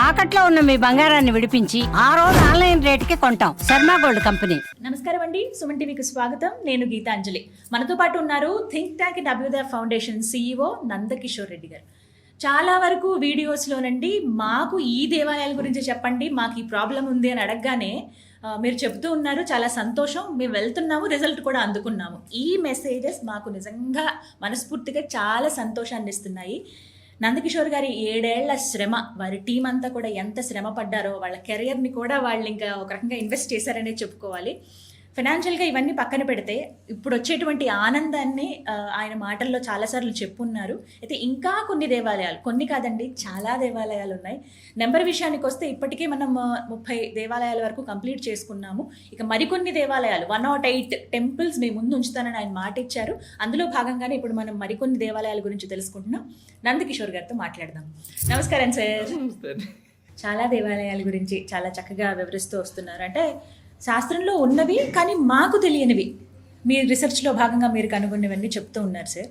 తాకట్లో ఉన్న మీ బంగారాన్ని విడిపించి ఆ రోజు ఆన్లైన్ రేటుకి కొంటాం. Sharma gold company. నమస్కారం అండి, సుమన్ టీవీకి స్వాగతం. నేను గీతాంజలి. మనతో పాటు ఉన్నారు థింక్ ట్యాంక్ అండ్ అభ్యుదయ ఫౌండేషన్ CEO నందకిషోర్ రెడ్డి గారు. చాలా వరకు వీడియోస్లోనండి మాకు ఈ దేవాలయాల గురించి చెప్పండి, మాకు ఈ ప్రాబ్లం ఉంది అని అడగగానే మీరు చెబుతూ ఉన్నారు. చాలా సంతోషం, మేము వెళ్తున్నాము, రిజల్ట్ కూడా అందుకున్నాము. ఈ మెసేజెస్ మాకు నిజంగా మనస్ఫూర్తిగా చాలా సంతోషాన్ని ఇస్తున్నాయి. నందకిషోర్ గారి 7 ఏళ్ల శ్రమ, వారి టీం అంతా కూడా ఎంత శ్రమ పడ్డారో, వాళ్ళ కెరియర్ని కూడా వాళ్ళు ఇంకా ఒక రకంగా ఇన్వెస్ట్ చేశారనే చెప్పుకోవాలి. ఫైనాన్షియల్గా ఇవన్నీ పక్కన పెడితే ఇప్పుడు వచ్చేటువంటి ఆనందాన్ని ఆయన మాటల్లో చాలాసార్లు చెప్పున్నారు. అయితే ఇంకా కొన్ని దేవాలయాలు, కొన్ని కాదండి చాలా దేవాలయాలు ఉన్నాయి. నెంబర్ విషయానికి వస్తే ఇప్పటికే మనం 30 దేవాలయాల వరకు కంప్లీట్ చేసుకున్నాము. ఇక మరికొన్ని దేవాలయాలు 108 టెంపుల్స్ మీ ముందు ఉంచుతానని ఆయన మాట ఇచ్చారు. అందులో భాగంగానే ఇప్పుడు మనం మరికొన్ని దేవాలయాల గురించి తెలుసుకుంటున్నాం. నందకిషోర్ గారితో మాట్లాడదాం. నమస్కారం సార్. చాలా దేవాలయాల గురించి చాలా చక్కగా వివరిస్తూ వస్తున్నారు. అంటే శాస్త్రంలో ఉన్నవి కానీ మాకు తెలియనివి మీ రీసెర్చ్లో భాగంగా మీరు కనుగొన్నవన్నీ చెప్తూ ఉన్నారు సార్.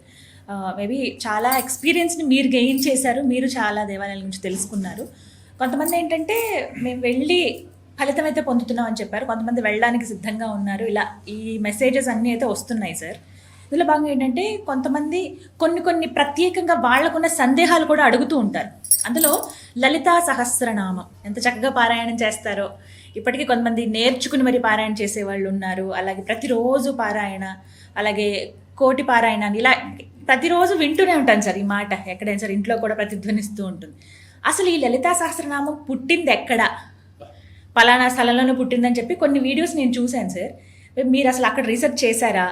మేబీ చాలా ఎక్స్పీరియన్స్ని మీరు గెయిన్ చేశారు, మీరు చాలా దేవాలయాల గురించి తెలుసుకున్నారు. కొంతమంది ఏంటంటే మేము వెళ్ళి ఫలితం అయితే పొందుతున్నాం అని చెప్పారు, కొంతమంది వెళ్ళడానికి సిద్ధంగా ఉన్నారు. ఇలా ఈ మెసేజెస్ అన్నీ అయితే వస్తున్నాయి సార్. ఇందులో భాగంగా ఏంటంటే కొంతమంది కొన్ని ప్రత్యేకంగా వాళ్ళకున్న సందేహాలు కూడా అడుగుతూ ఉంటారు. అందులో లలితా సహస్రనామం ఎంత చక్కగా పారాయణం చేస్తారో, ఇప్పటికీ కొంతమంది నేర్చుకుని మరి పారాయణ చేసేవాళ్ళు ఉన్నారు. అలాగే ప్రతిరోజు పారాయణ, అలాగే కోటి పారాయణ, ఇలా ప్రతిరోజు వింటూనే ఉంటాను సార్ ఈ మాట. ఎక్కడైనా సార్ ఇంట్లో కూడా ప్రతిధ్వనిస్తూ ఉంటుంది. అసలు ఈ లలితా సహస్రనామం పుట్టింది ఎక్కడ, పలానా స్థలంలోనే పుట్టిందని చెప్పి కొన్ని వీడియోస్ నేను చూశాను సార్. మీరు అసలు అక్కడ రీసెర్చ్ చేశారా?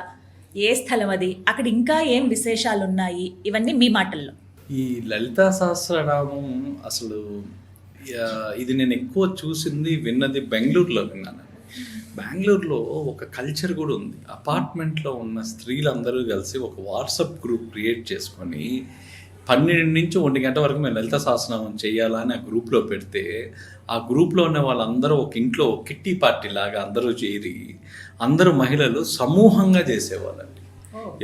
ఏ స్థలం అది, అక్కడ ఇంకా ఏం విశేషాలు ఉన్నాయి, ఇవన్నీ మీ మాటల్లో. ఈ లలితా సహస్రనామం అసలు ఇది నేను ఎక్కువ చూసింది విన్నది బెంగళూరులో విన్నాను. బెంగళూరులో ఒక కల్చర్ కూడా ఉంది. అపార్ట్మెంట్లో ఉన్న స్త్రీలందరూ కలిసి ఒక వాట్సాప్ గ్రూప్ క్రియేట్ చేసుకొని 12 నుంచి 1 గంట వరకు మేము లలితా సహస్రనామం చేయాలా అని ఆ గ్రూప్లో పెడితే, ఆ గ్రూప్లో ఉన్న వాళ్ళందరూ ఒక ఇంట్లో కిట్టి పార్టీ లాగా అందరూ చేరి అందరూ మహిళలు సమూహంగా చేసేవాళ్ళండి.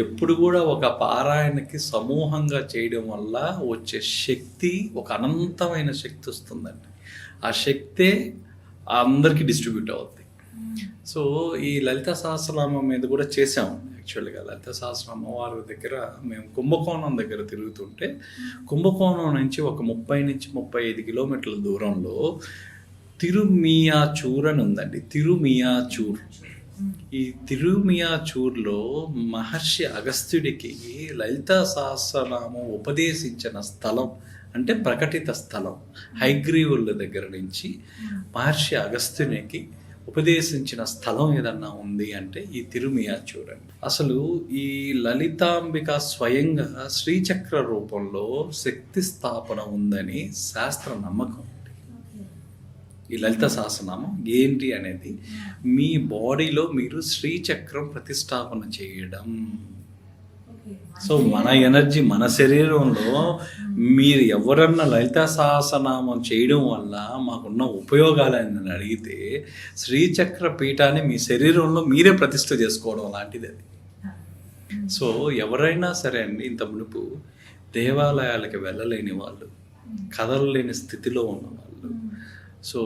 ఎప్పుడు కూడా ఒక పారాయణకి సమూహంగా చేయడం వల్ల వచ్చే శక్తి ఒక అనంతమైన శక్తి వస్తుందండి. ఆ శక్తే అందరికీ డిస్ట్రిబ్యూట్ అవుద్ది. సో ఈ లలితా సహస్రనామం మీద కూడా చేసాము. యాక్చువల్గా లలితా సహస్రనామం వారి దగ్గర మేము కుంభకోణం దగ్గర తిరుగుతుంటే, కుంభకోణం నుంచి ఒక 30 నుంచి 35 కిలోమీటర్ల దూరంలో తిరుమియాచూర్ అని ఉందండి. తిరుమియాచూర్. ఈ తిరుమియాచూర్లో మహర్షి అగస్త్యుడికి లలితా సహస్రనామం ఉపదేశించిన స్థలం, అంటే ప్రకటిత స్థలం. హైగ్రీవుల దగ్గర నుంచి మహర్షి అగస్త్యునికి ఉపదేశించిన స్థలం ఏదన్నా ఉంది అంటే ఈ తిరుమియాచూర్ అండి. అసలు ఈ లలితాంబిక స్వయంగా శ్రీచక్ర రూపంలో శక్తి స్థాపన ఉందని శాస్త్ర నమ్మకం. ఈ లలిత సహస్రనామం ఏంటి అనేది, మీ బాడీలో మీరు శ్రీచక్రం ప్రతిష్టాపన చేయడం. సో మన ఎనర్జీ, మన శరీరంలో మీరు ఎవరన్నా లలితా సహస్రనామం చేయడం వల్ల మాకున్న ఉపయోగాలని అడిగితే, శ్రీచక్ర పీఠాన్ని మీ శరీరంలో మీరే ప్రతిష్ఠ చేసుకోవడం లాంటిది అది. సో ఎవరైనా సరే అండి, ఇంత మునుపు దేవాలయాలకి వెళ్ళలేని వాళ్ళు, కదలలేని స్థితిలో ఉన్నవాళ్ళు, సో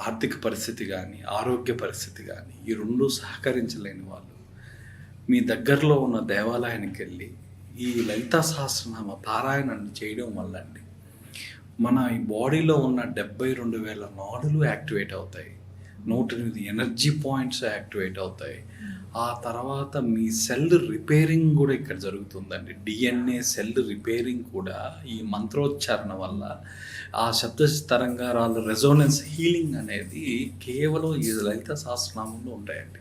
ఆర్థిక పరిస్థితి కానీ ఆరోగ్య పరిస్థితి కానీ ఈ రెండు సహకరించలేని వాళ్ళు మీ దగ్గరలో ఉన్న దేవాలయానికి వెళ్ళి ఈ లలితా సహస్రనామ పారాయణాన్ని చేయడం వల్ల అండి మన ఈ బాడీలో ఉన్న 72,000 నాడులు యాక్టివేట్ అవుతాయి. 108 ఎనర్జీ పాయింట్స్ యాక్టివేట్ అవుతాయి. ఆ తర్వాత మీ సెల్ రిపేరింగ్ కూడా ఇక్కడ జరుగుతుందండి. DNA సెల్ రిపేరింగ్ కూడా ఈ మంత్రోచ్చారణ వల్ల, ఆ శబ్ద తరంగాల రెజోనెన్స్ హీలింగ్ అనేది కేవలం ఈ లలిత సహస్రనామంలో ఉంటాయండి.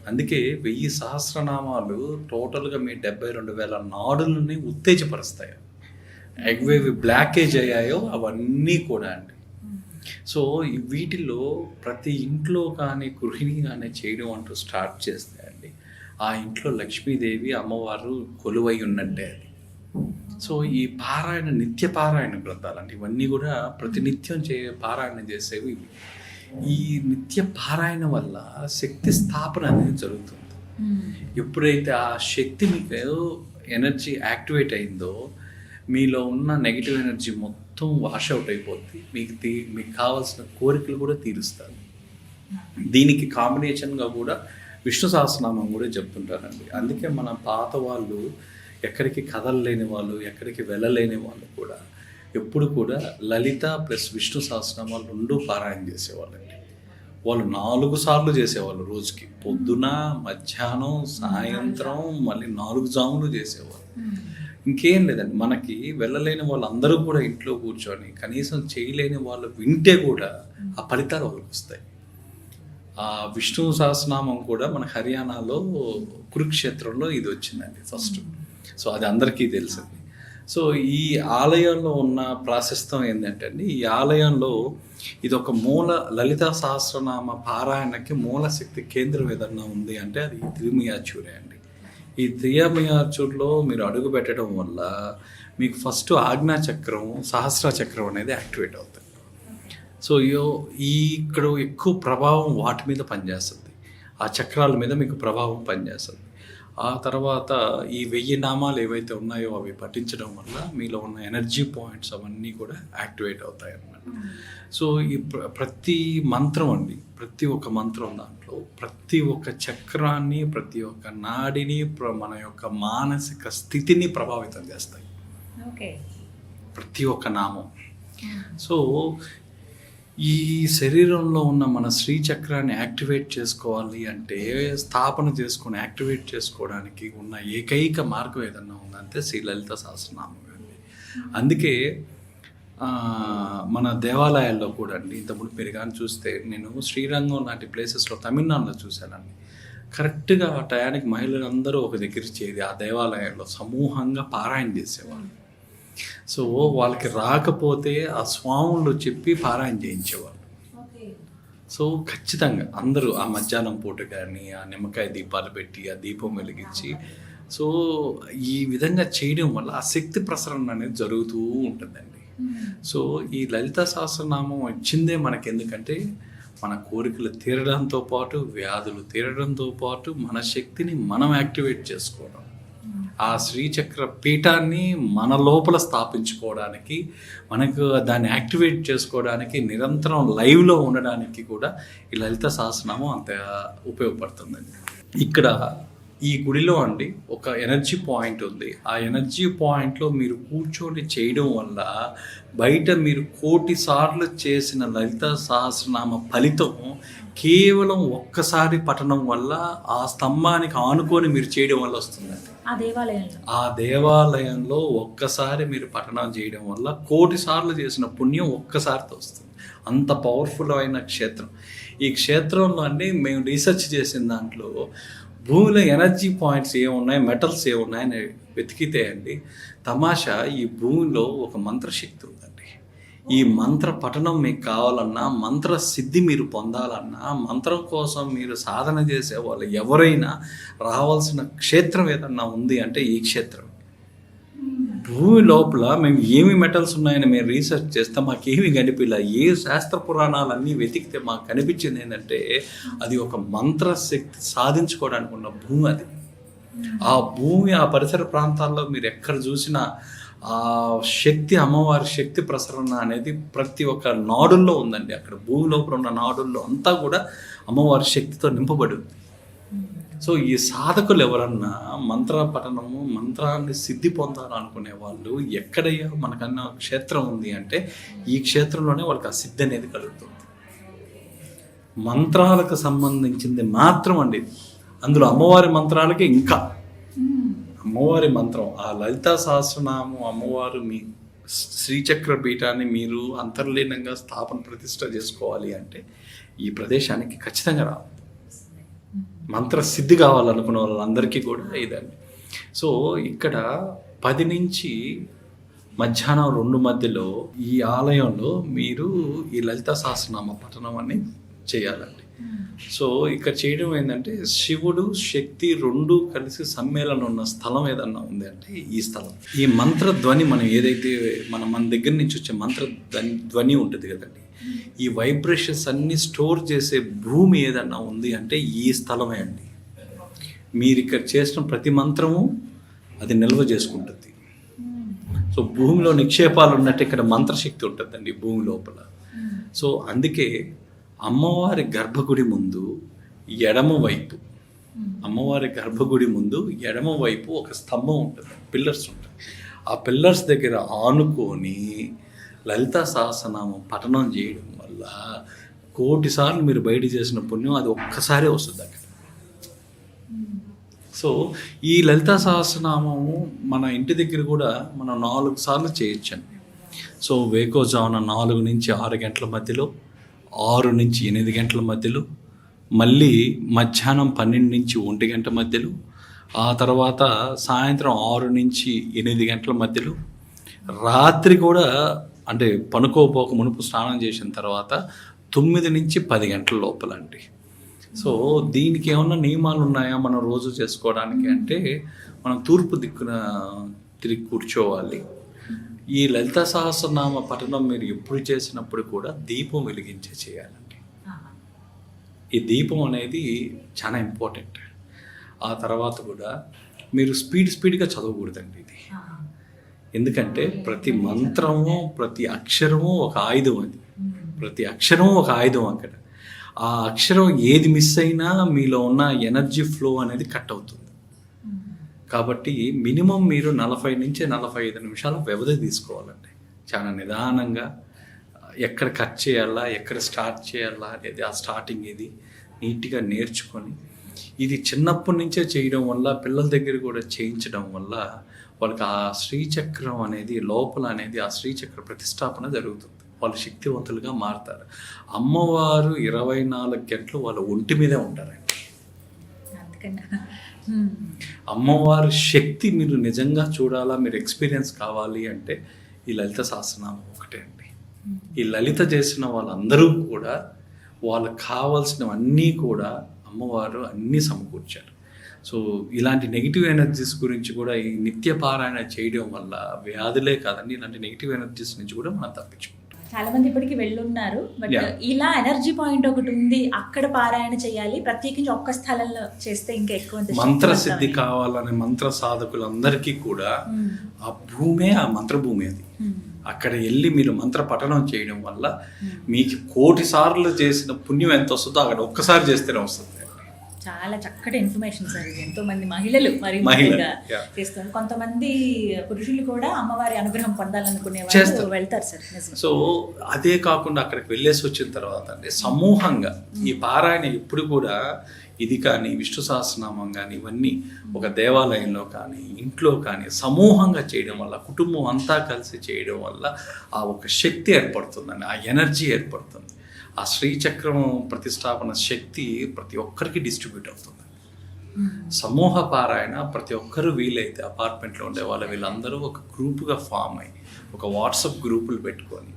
అందుకే 1000 సహస్రనామాలు టోటల్గా మీ 72,000 నాడులని ఉత్తేజపరుస్తాయి. ఎగ్వేవి బ్లాకేజ్ అయ్యాయో అవన్నీ కూడా అండి. సో వీటిలో ప్రతి ఇంట్లో కానీ గృహిణి కానీ చేయడం అంటూ స్టార్ట్ చేస్తే అండి, ఆ ఇంట్లో లక్ష్మీదేవి అమ్మవారు కొలువై ఉన్నట్టే అది. సో ఈ పారాయణ, నిత్య పారాయణ గ్రంథాలండి ఇవన్నీ కూడా ప్రతినిత్యం పారాయణ చేసేవి. ఈ నిత్య పారాయణ వల్ల శక్తి స్థాపన అనేది జరుగుతుంది. ఎప్పుడైతే ఆ శక్తి మీకు ఎనర్జీ యాక్టివేట్ అయిందో, మీలో ఉన్న నెగిటివ్ ఎనర్జీ మొత్తం మొత్తం వాష్ అవుట్ అయిపోద్ది. మీకు కావాల్సిన కోరికలు కూడా తీరుస్తారు. దీనికి కాంబినేషన్గా కూడా విష్ణు సహస్రనామం కూడా చెప్తుంటారండి. అందుకే మన పాత వాళ్ళు ఎక్కడికి కదలలేని వాళ్ళు, ఎక్కడికి వెళ్ళలేని వాళ్ళు కూడా ఎప్పుడు కూడా లలిత ప్లస్ విష్ణు సహస్రనామాలు 2 పారాయణ చేసేవాళ్ళండి. వాళ్ళు 4 సార్లు చేసేవాళ్ళు రోజుకి. పొద్దున, మధ్యాహ్నం, సాయంత్రం, మళ్ళీ 4 జాములు చేసేవాళ్ళు. ఇంకేం లేదండి, మనకి వెళ్ళలేని వాళ్ళందరూ కూడా ఇంట్లో కూర్చొని కనీసం చేయలేని వాళ్ళు వింటే కూడా ఆ ఫలితాలు వాళ్ళకి వస్తాయి. ఆ విష్ణు సహస్రనామం కూడా మన హర్యానాలో కురుక్షేత్రంలో ఇది వచ్చిందండి ఫస్ట్. సో అది అందరికీ తెలిసింది. సో ఈ ఆలయంలో ఉన్న ప్రాశస్త్యం ఏంటంటే అండి, ఈ ఆలయంలో ఇది ఒక మూల లలితా సహస్రనామ పారాయణకి మూల శక్తి కేంద్రం ఏదన్నా ఉంది అంటే అది తిరుమియాచూరే అండి. ఈ తిరుమియాచూర్లో మీరు అడుగు పెట్టడం వల్ల మీకు ఫస్ట్ ఆజ్ఞా చక్రం, సహస్ర చక్రం అనేది యాక్టివేట్ అవుతుంది. సో ఇక్కడ ఎక్కువ ప్రభావం వాటి మీద పనిచేస్తుంది, ఆ చక్రాల మీద మీకు ప్రభావం పనిచేస్తుంది. ఆ తర్వాత ఈ 1000 నామాలు ఏవైతే ఉన్నాయో అవి పఠించడం వల్ల మీలో ఉన్న ఎనర్జీ పాయింట్స్ అవన్నీ కూడా యాక్టివేట్ అవుతాయి అన్నమాట. సో ఈ ప్రతి మంత్రం అండి, ప్రతి ఒక్క మంత్రం దాంట్లో ప్రతి ఒక్క చక్రాన్ని, ప్రతి ఒక్క నాడిని, మన యొక్క మానసిక స్థితిని ప్రభావితం చేస్తాయి ప్రతి ఒక్క నామం. సో ఈ శరీరంలో ఉన్న మన శ్రీచక్రాన్ని యాక్టివేట్ చేసుకోవాలి అంటే, స్థాపన చేసుకొని యాక్టివేట్ చేసుకోవడానికి ఉన్న ఏకైక మార్గం ఏదన్నా ఉందంటే శ్రీ లలిత సహస్రనామం అండి. అందుకే మన దేవాలయాల్లో కూడా అండి, ఇంతకుముందు మీరు కానీ చూస్తే నేను శ్రీరంగం లాంటి ప్లేసెస్లో తమిళనాడులో చూశానండి. కరెక్ట్గా ఆ టయానికి మహిళలందరూ ఒక దగ్గర చేరి ఆ దేవాలయంలో సమూహంగా పారాయణ చేసేవాళ్ళు. సో వాళ్ళకి రాకపోతే ఆ స్వాములు చెప్పి పారాయణ చేయించేవాళ్ళు. సో ఖచ్చితంగా అందరూ ఆ మధ్యాహ్నం పూట కానీ ఆ నిమ్మకాయ దీపాలు పెట్టి ఆ దీపం వెలిగించి, సో ఈ విధంగా చేయడం వల్ల ఆ శక్తి ప్రసరణ అనేది జరుగుతూ ఉంటుందండి. సో ఈ లలిత సహస్రనామం వచ్చిందే మనకి ఎందుకంటే మన కోరికలు తీరడంతో పాటు, వ్యాధులు తీరడంతో పాటు మన శక్తిని మనం యాక్టివేట్ చేసుకోవడం, ఆ శ్రీచక్ర పీఠాన్ని మన లోపల స్థాపించుకోవడానికి, మనకు దాన్ని యాక్టివేట్ చేసుకోవడానికి, నిరంతరం లైవ్లో ఉండడానికి కూడా ఈ లలిత సహస్రనామం అంత ఉపయోగపడుతుందండి. ఇక్కడ ఈ గుడిలో అండి ఒక ఎనర్జీ పాయింట్ ఉంది. ఆ ఎనర్జీ పాయింట్లో మీరు కూర్చొని చేయడం వల్ల బయట మీరు 1,000,000 సార్లు చేసిన లలిత సహస్రనామ ఫలితం కేవలం ఒక్కసారి పఠనం వల్ల ఆ స్తంభానికి ఆనుకొని మీరు చేయడం వల్ల వస్తుందండి. ఆ దేవాలయంలో ఒక్కసారి మీరు పఠనం చేయడం వల్ల 1,000,000 సార్లు చేసిన పుణ్యం ఒక్కసారితో వస్తుంది. అంత పవర్ఫుల్ అయిన క్షేత్రం. ఈ క్షేత్రంలో అండి మేము రీసెర్చ్ చేసిన దాంట్లో భూమిలో ఎనర్జీ పాయింట్స్ ఏమున్నాయి, మెటల్స్ ఏమున్నాయని వెతికితే అండి తమాషా ఈ భూమిలో ఒక మంత్రశక్తి ఉందండి. ఈ మంత్ర పఠనం మీకు కావాలన్నా, మంత్ర సిద్ధి మీరు పొందాలన్నా, మంత్రం కోసం మీరు సాధన చేసే వాళ్ళు ఎవరైనా రావాల్సిన క్షేత్రం ఏదన్నా ఉంది అంటే ఈ క్షేత్రం. భూమి లోపల మేము ఏమి మెటల్స్ ఉన్నాయని మేము రీసెర్చ్ చేస్తే మాకేమీ కనిపించలే. ఏ శాస్త్ర పురాణాలన్నీ వెతికితే మాకు కనిపించింది ఏంటంటే అది ఒక మంత్రశక్తి సాధించుకోవడానికి ఉన్న భూమి. అది ఆ భూమి, ఆ పరిసర ప్రాంతాల్లో మీరు ఎక్కడ చూసినా ఆ శక్తి, అమ్మవారి శక్తి ప్రసరణ అనేది ప్రతి ఒక్క నాడుల్లో ఉందండి. అక్కడ భూమి లోపల ఉన్న నాడుల్లో అంతా కూడా అమ్మవారి శక్తితో నింపబడి ఉంది. సో ఈ సాధకులు ఎవరన్నా మంత్ర పఠనము, మంత్రాన్ని సిద్ధి పొందాలనుకునే వాళ్ళు ఎక్కడయ్యా మనకన్నా క్షేత్రం ఉంది అంటే ఈ క్షేత్రంలోనే వాళ్ళకి ఆ సిద్ధి అనేది కలుగుతుంది. మంత్రాలకు సంబంధించింది మాత్రం అండి. అందులో అమ్మవారి మంత్రాలకి ఇంకా అమ్మవారి మంత్రం, ఆ లలితా సహస్రనామం, అమ్మవారు మీ శ్రీచక్ర పీఠాన్ని మీరు అంతర్లీనంగా స్థాపన ప్రతిష్ట చేసుకోవాలి అంటే ఈ ప్రదేశానికి ఖచ్చితంగా రావాలి. మంత్ర సిద్ధి కావాలనుకున్న వాళ్ళందరికీ కూడా ఇదండి. సో ఇక్కడ 10 నుంచి మధ్యాహ్నం 2 మధ్యలో ఈ ఆలయంలో మీరు ఈ లలితా సహస్రనామ పఠనం అని చేయాలండి. సో ఇక్కడ చేయడం ఏంటంటే శివుడు, శక్తి 2 కలిసి సమ్మేళనం ఉన్న స్థలం ఏదన్నా ఉంది అంటే ఈ స్థలం. ఈ మంత్ర ధ్వని మనం ఏదైతే మన దగ్గర నుంచి వచ్చే మంత్ర ధ్వని ఉంటుంది కదండి, ఈ వైబ్రేషన్స్ అన్ని స్టోర్ చేసే భూమి ఏదన్నా ఉంది అంటే ఈ స్థలమే అండి. మీరు ఇక్కడ చేసిన ప్రతి మంత్రము అది నిల్వ చేసుకుంటుంది. సో సో భూమిలో నిక్షేపాలు ఉన్నట్టు ఇక్కడ మంత్రశక్తి ఉంటుందండి భూమి లోపల. సో అందుకే అమ్మవారి గర్భగుడి ముందు ఎడమవైపు ఎడమవైపు ఒక స్తంభం ఉంటుంది, పిల్లర్స్ ఉంటాయి. ఆ పిల్లర్స్ దగ్గర ఆనుకొని లలితా సహస్రనామం పఠనం చేయడం వల్ల 1,000,000 సార్లు మీరు బయట చేసిన పుణ్యం అది ఒక్కసారే వస్తుంది అక్కడ. సో ఈ లలితా సహస్రనామము మన ఇంటి దగ్గర కూడా మనం 4 సార్లు చేయొచ్చండి. సో వేకోజామున 4 నుంచి 6 గంటల మధ్యలో, 6 నుంచి 8 గంటల మధ్యలో, మళ్ళీ మధ్యాహ్నం 12 నుంచి 1 గంట మధ్యలో, ఆ తర్వాత సాయంత్రం 6 నుంచి 8 గంటల మధ్యలో, రాత్రి కూడా అంటే పనుకోపోక మునుపు స్నానం చేసిన తర్వాత 9 నుంచి 10 గంటల లోపల అండి. సో దీనికి ఏమన్నా నియమాలు ఉన్నాయా మనం రోజు చేసుకోవడానికి అంటే, మనం తూర్పు దిక్కున తిరిగి కూర్చోవాలి. ఈ లలితా సహస్రనామ పఠనం మీరు ఎప్పుడు చేసినప్పుడు కూడా దీపం వెలిగించే చేయాలండి. ఈ దీపం అనేది చాలా ఇంపార్టెంట్. ఆ తర్వాత కూడా మీరు స్పీడ్గా చదవకూడదండి ఇది. ఎందుకంటే ప్రతి మంత్రము, ప్రతి అక్షరము ఒక ఆయుధం. అది ప్రతి అక్షరము ఒక ఆయుధం. అక్కడ ఆ అక్షరం ఏది మిస్ అయినా మీలో ఉన్న ఎనర్జీ ఫ్లో అనేది కట్ అవుతుంది. కాబట్టి మినిమం మీరు 40 నుంచి 45 నిమిషాల వ్యవధి తీసుకోవాలండి. చాలా నిదానంగా ఎక్కడ కట్ చేయాలా, ఎక్కడ స్టార్ట్ చేయాలా అనేది, ఆ స్టార్టింగ్ ఇది నీట్గా నేర్చుకొని, ఇది చిన్నప్పటి నుంచే చేయడం వల్ల, పిల్లల దగ్గర కూడా చేయించడం వల్ల వాళ్ళకి ఆ శ్రీచక్రం అనేది లోపల అనేది ఆ శ్రీచక్ర ప్రతిష్టాపన జరుగుతుంది. వాళ్ళు శక్తివంతులుగా మారుతారు. అమ్మవారు 24 గంటలు వాళ్ళ ఒంటి మీదే ఉంటారండి. అమ్మవారి శక్తి మీరు నిజంగా చూడాలా, మీరు ఎక్స్పీరియన్స్ కావాలి అంటే ఈ లలిత సహస్రనామం ఒకటే అండి. ఈ లలిత చేసిన వాళ్ళందరూ కూడా వాళ్ళకి కావాల్సినవన్నీ కూడా అమ్మవారు అన్నీ సమకూర్చారు. సో ఇలాంటి నెగిటివ్ ఎనర్జీస్ గురించి కూడా ఈ నిత్య పారాయణ చేయడం వల్ల వ్యాధులే కాదండి, ఇలాంటి నెగిటివ్ ఎనర్జీస్ నుంచి కూడా మనం తప్పించుకుంటాం. చాలా మంది ఇప్పటికి వెళ్ళున్నారు, బట్ ఇలా ఎనర్జీ పాయింట్ ఒకటి ఉంది, అక్కడ పారాయణ చేయాలి, ప్రత్యేకించి ఒక్క స్థలంలో చేస్తే ఇంకా ఎక్కువ మంత్ర సిద్ధి కావాలనే మంత్ర సాధకులందరికీ కూడా ఆ భూమే ఆ మంత్రభూమి. అది అక్కడ వెళ్ళి మీరు మంత్ర పఠనం చేయడం వల్ల మీకు 1,000,000 సార్లు చేసిన పుణ్యం ఎంత వస్తుందో అక్కడ ఒక్కసారి చేస్తేనే వస్తుంది. చాలా చక్కటి ఇన్ఫర్మేషన్ సార్. ఎంతో మంది మహిళలు మరి ముఖ్యంగా చేస్తారు, కొంతమంది పురుషులు కూడా అమ్మవారి అనుగ్రహం పొందాలనుకునే వాళ్ళు వెళ్తారు సార్. సో అదే కాకుండా అక్కడికి వెళ్ళేసి వచ్చిన తర్వాత అంటే సమూహంగా ఈ పారాయణ ఎప్పుడు కూడా ఇది కానీ విష్ణు సహస్రనామం కానీ ఇవన్నీ ఒక దేవాలయంలో కానీ ఇంట్లో కానీ సమూహంగా చేయడం వల్ల, కుటుంబం అంతా కలిసి చేయడం వల్ల ఆ ఒక శక్తి ఏర్పడుతుందండి, ఆ ఎనర్జీ ఏర్పడుతుంది. ఆ శ్రీచక్రం ప్రతిష్టాపన శక్తి ప్రతి ఒక్కరికి డిస్ట్రిబ్యూట్ అవుతుంది. సమూహ పారాయణ ప్రతి ఒక్కరు వీలైతే అపార్ట్మెంట్లో ఉండే వీళ్ళందరూ ఒక గ్రూపుగా ఫామ్ అయ్యి ఒక వాట్సాప్ గ్రూపులు పెట్టుకొని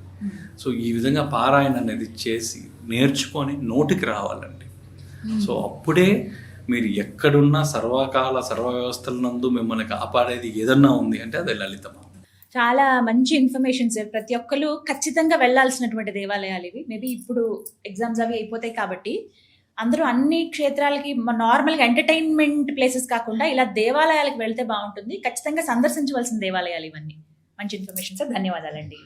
సో ఈ విధంగా పారాయణ అనేది చేసి నేర్చుకొని నోటికి రావాలండి. సో అప్పుడే మీరు ఎక్కడున్నా సర్వకాల సర్వ వ్యవస్థలందు మిమ్మల్ని కాపాడేది ఏదన్నా ఉంది అంటే అది లలితమ్మ. చాలా మంచి ఇన్ఫర్మేషన్ సార్. ప్రతి ఒక్కరు ఖచ్చితంగా వెళ్ళాల్సినటువంటి దేవాలయాలు ఇవి. మేబీ ఇప్పుడు ఎగ్జామ్స్ అవి అయిపోతాయి కాబట్టి అందరూ అన్ని క్షేత్రాలకి నార్మల్గా ఎంటర్టైన్మెంట్ ప్లేసెస్ కాకుండా ఇలా దేవాలయాలకు వెళ్తే బాగుంటుంది. ఖచ్చితంగా సందర్శించవలసిన దేవాలయాలు ఇవన్నీ. మంచి ఇన్ఫర్మేషన్ సార్, ధన్యవాదాలండి.